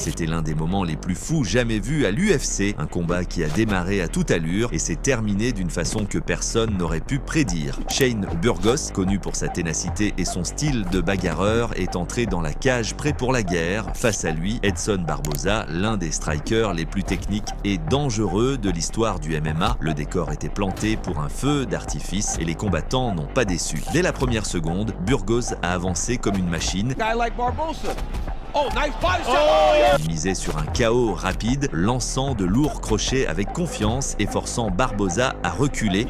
C'était l'un des moments les plus fous jamais vus à l'UFC, un combat qui a démarré à toute allure et s'est terminé d'une façon que personne n'aurait pu prédire. Shane Burgos, connu pour sa ténacité et son style de bagarreur, est entré dans la cage prêt pour la guerre. Face à lui, Edson Barboza, l'un des strikers les plus techniques et dangereux de l'histoire du MMA. Le décor était planté pour un feu d'artifice et les combattants n'ont pas déçu. Dès la première seconde, Burgos a avancé comme une machine. Il misait sur un KO rapide, lançant de lourds crochets avec confiance et forçant Barboza à reculer.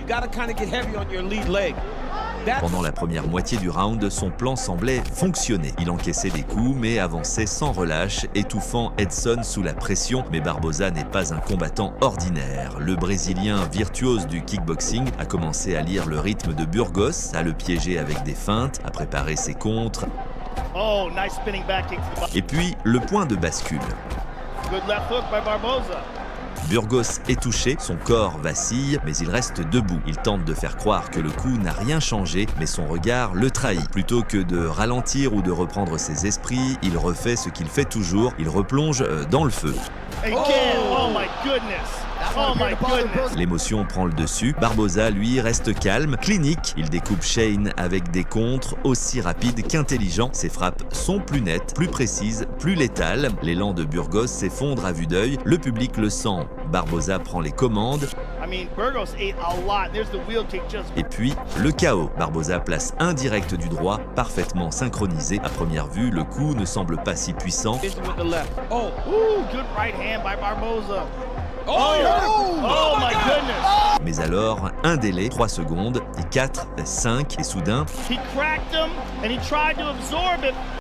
Pendant la première moitié du round, son plan semblait fonctionner. Il encaissait des coups mais avançait sans relâche, étouffant Edson sous la pression. Mais Barboza n'est pas un combattant ordinaire. Le Brésilien virtuose du kickboxing a commencé à lire le rythme de Burgos, à le piéger avec des feintes, à préparer ses contres. Et puis, le point de bascule. Burgos est touché, son corps vacille, mais il reste debout. Il tente de faire croire que le coup n'a rien changé, mais son regard le trahit. Plutôt que de ralentir ou de reprendre ses esprits, il refait ce qu'il fait toujours, il replonge dans le feu. L'émotion prend le dessus. Barboza, lui, reste calme, clinique. Il découpe Shane avec des contres aussi rapides qu'intelligents. Ses frappes sont plus nettes, plus précises, plus létales. L'élan de Burgos s'effondre à vue d'œil. Le public le sent. Barboza prend les commandes. Et puis, le KO. Barboza place un direct du droit, parfaitement synchronisé. À première vue, le coup ne semble pas si puissant. Mais alors, un délai, 3 secondes, et 4, 5, et soudain...